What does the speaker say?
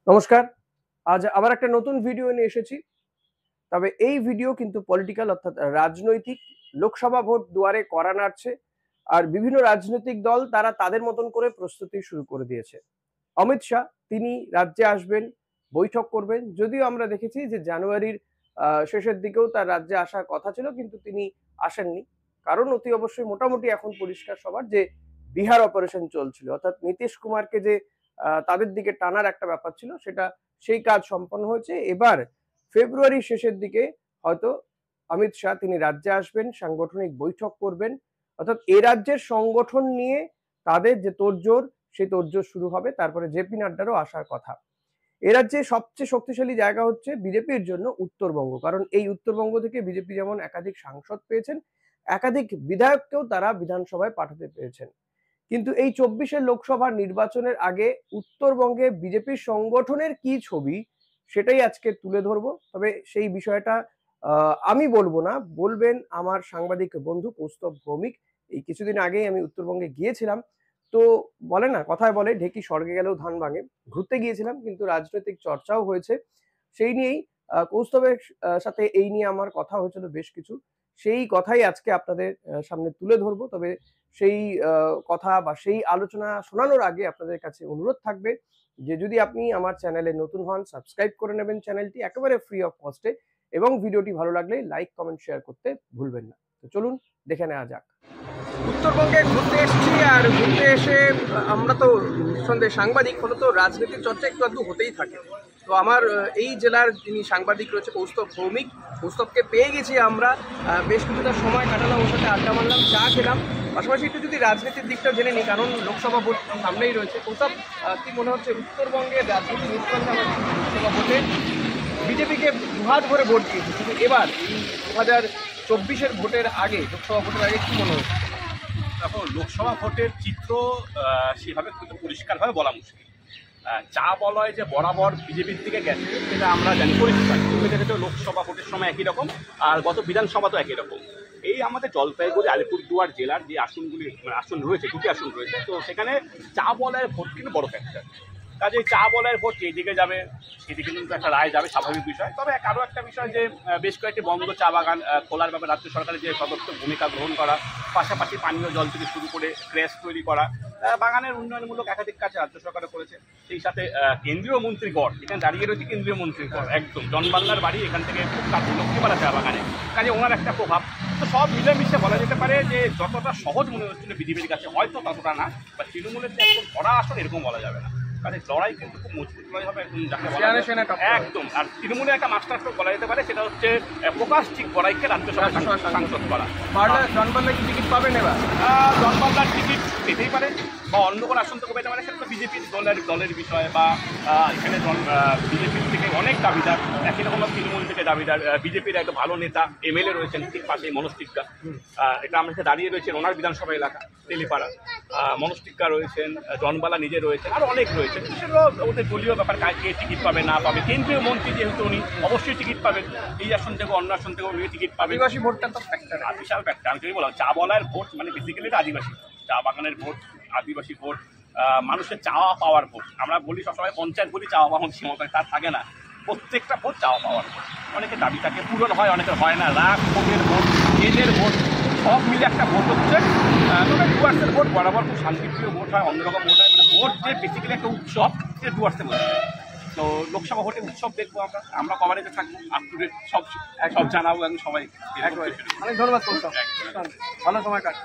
নমস্কার। আজ আবার একটা নতুন ভিডিও নিয়ে এসেছি। তবে এই ভিডিও কিন্তু পলিটিক্যাল অর্থাৎ রাজনৈতিক। লোকসভা ভোট দুয়ারে কড়া নাড়ছে। আর বিভিন্ন রাজনৈতিক দল তারা তাদের মতন করে প্রস্তুতি শুরু করে দিয়েছে। অমিত শাহ তিনি রাজ্যে আসবেন, বৈঠক করবেন। যদিও আমরা দেখেছি যে জানুয়ারির শেষের দিকেও তার রাজ্যে আসার কথা ছিল, কিন্তু তিনি আসেননি। কারণ অতি অবশ্যই মোটামুটি এখন পরিষ্কার সবার যে বিহার অপারেশন চলছিল, অর্থাৎ নীতিশ কুমারকে যে তাদের দিকে টানার একটা ব্যাপার ছিল, সেই কাজ সম্পন্ন হয়েছে। এবার ফেব্রুয়ারির শেষের দিকে হয়তো অমিত শাহ তিনি রাজ্যে আসবেন, সাংগঠনিক বৈঠক করবেন। অর্থাৎ এ রাজ্যের সংগঠন নিয়ে তাদের যে তোড়জোড়, সেই তোড়জোড় শুরু হবে। তারপরে জেপি নাড্ডারও আসার কথা। এ রাজ্যে সবচেয়ে শক্তিশালী জায়গা হচ্ছে বিজেপির জন্য উত্তরবঙ্গ। কারণ এই উত্তরবঙ্গ থেকে বিজেপি যেমন একাধিক সাংসদ পেয়েছেন, একাধিক বিধায়ককেও তারা বিধানসভায় পাঠাতে পেরেছেন। কিন্তু এই ২৪-এর লোকসভা নির্বাচনের আগে উত্তরবঙ্গে বিজেপির সংগঠনের কি ছবি, সেটাই আজকে তুলে ধরবো। তবে সেই বিষয়টা আমি বলবো না, বলবেন আমার সাংবাদিক বন্ধু কৌস্তভ ভৌমিক। এই কিছুদিন আগেই আমি উত্তরবঙ্গে গিয়েছিলাম। তো বলে না, কথায় বলে ঢেঁকি স্বর্গে গেলেও ধান ভাঙে। ঘুরতে গিয়েছিলাম, কিন্তু রাজনৈতিক চর্চাও হয়েছে। সেই নিয়েই কৌস্তবের সাথে এই নিয়ে আমার কথা হয়েছিল বেশ কিছু। সেই কথাই আজকে আপনাদের সামনে তুলে ধরবো। তবে সেই কথা বা সেই আলোচনা শোনানোর আগে আপনাদের কাছে অনুরোধ থাকবে যে যদি আপনি আমার চ্যানেলে নতুন হন, সাবস্ক্রাইব করে নেবেন চ্যানেলটি একেবারে ফ্রি অফ কস্টে, এবং ভিডিওটি ভালো লাগলে লাইক, কমেন্ট, শেয়ার করতে ভুলবেন না। তো চলুন দেখে নেওয়া যাক। উত্তরবঙ্গে ঘুরতে এসেছি, আর ঘুরতে এসে আমরা তো নিঃসন্দেহে সাংবাদিক হলে তো রাজনীতির চর্চা একটু আধটু হতেই থাকে। তো আমার এই জেলার যিনি সাংবাদিক রয়েছে কৌস্তভ ভৌমিক, কৌস্তভকে পেয়ে গেছি আমরা। বেশ কিছুটা সময় কাটালাম, ওর সাথে আড্ডা মারলাম, চা খেলাম। পাশাপাশি একটু যদি রাজনীতির দিকটা জেনে নিই, কারণ লোকসভা ভোট সামনেই রয়েছে। কৌস্তভ, কি মনে হচ্ছে উত্তরবঙ্গের রাজনীতি নিষ্পন্দ? আমার লোকসভা ভোটে বিজেপিকে দুহাত ভরে ভোট দিয়েছে, কিন্তু এবার এই ২০২৪-এর ভোটের আগে, লোকসভা ভোটের আগে কি মনে হচ্ছে? দেখো, লোকসভা ভোটের চিত্র সেভাবে কিন্তু পরিষ্কারভাবে বলা মুশকিল। চা বলয় যে বরাবর বিজেপির দিকে গেছে সেটা আমরা জানি পরিষ্কার। তুমি দেখেছো লোকসভা ভোটের সময় একই রকম, আর গত বিধানসভা তো একই রকম। এই আমাদের জলপাইগুড়ি আলিপুরদুয়ার জেলার যে আসন রয়েছে, দুটি আসন রয়েছে, তো সেখানে চা বলয়ের ভোট কিন্তু বড় ফ্যাক্টর। কাজে চা বলয়ের ভোট যেদিকে যাবে সেদিকে কিন্তু একটা রায় যাবে, স্বাভাবিক বিষয়। তবে আরও একটা বিষয় যে বেশ কয়েকটি বন্ধ চা বাগান খোলার ব্যাপারে রাজ্য সরকারের যে সদস্য ভূমিকা গ্রহণ করা, পাশাপাশি পানীয় জল থেকে শুরু করে ক্র্যাশ তৈরি করা, বাগানের উন্নয়নমূলক একাধিক কাজ রাজ্য সরকারও করেছে। সেই সাথে কেন্দ্রীয় মন্ত্রীর গড়, এখানে দাঁড়িয়ে রয়েছে কেন্দ্রীয় মন্ত্রীর গড়, একদম জনবাংলার বাড়ি, এখান থেকে খুব কাছে লক্ষ্মীপাড়া চা বাগানে। কাজে ওনার একটা প্রভাব। তো সব মিলেমিশে বলা যেতে পারে যে যতটা সহজ মনে হচ্ছিল বিজেপির কাছে, হয়তো ততটা না, বা তৃণমূলের যে একদম ভরা আসন এরকম বলা যাবে না। কাজে লড়াই কিন্তু খুব মজবুত লড়াই হবে, একদম। আর তৃণমূলের একটা মাস্টার স্ট্রোক বলা যেতে পারে, সেটা হচ্ছে প্রকাশ ঠিক বড়াইকে রাজ্যসভা সাংসদ করা। জনবাংলায় কি টিকিট পাবেন এবার? জনবাংলার টিকিট পেতেই পারে, বা অন্য কোনো আসন থেকে পেতে পারে। সেটা তো বিজেপির দলের বিষয়, বা এখানে বিজেপির থেকে অনেক দাবিদার, একই রকম তৃণমূল থেকে দাবিদার। বিজেপির একটা ভালো নেতা এমএলএ রয়েছেন ঠিক পাশে, মনোজ টিক্কা। এটা আমরা দাঁড়িয়ে রয়েছেন ওনার বিধানসভা এলাকা তেলিপাড়া। মনোজ টিক্কা রয়েছেন, জনবালা নিজে রয়েছেন, আর অনেক রয়েছে। সেগুলো ওদের দলীয় ব্যাপার, কে টিকিট পাবে না পাবে। কেন্দ্রীয় মন্ত্রী যেহেতু উনি অবশ্যই টিকিট পাবেন, এই আসন থেকে অন্য আসন থেকে উনি টিকিট পাবেন। আদিবাসী ভোটটা তো ফ্যাক্টর, বিশাল ফ্যাক্টর। আমি যদি বললাম চা বলার ভোট মানে বেসিক্যালি এটা আদিবাসী, চা বাগানের ভোট, আদিবাসী ভোট, মানুষের চাওয়া পাওয়ার ভোট। আমরা বলি সবসময় পঞ্চায়েত বলি, চাওয়া পাওয়ার সীমাটা তার থাকে না। প্রত্যেকটা ভোট চাওয়া পাওয়ার ভোট। অনেকের দাবি থাকে, পূরণ হয়, অনেকের হয় না। রাগ ভোটের ভোট, এদের ভোট, সব মিলে একটা ভোট হচ্ছে। তবে ডুয়ার্সের ভোট বরাবর খুব শান্তিপ্রিয় ভোট হয়, অন্যরকম ভোট হয়। মানে ভোট যে বেসিক্যালি একটা উৎসব, সে ডুয়ার্সের মধ্যে। তো লোকসভা ভোটে উৎসব দেখবো আমরা কভারেজে থাকবো, আপ টু ডেট সব জানাবো এবং সবাই। অনেক ধন্যবাদ, ভালো সময় কাটে।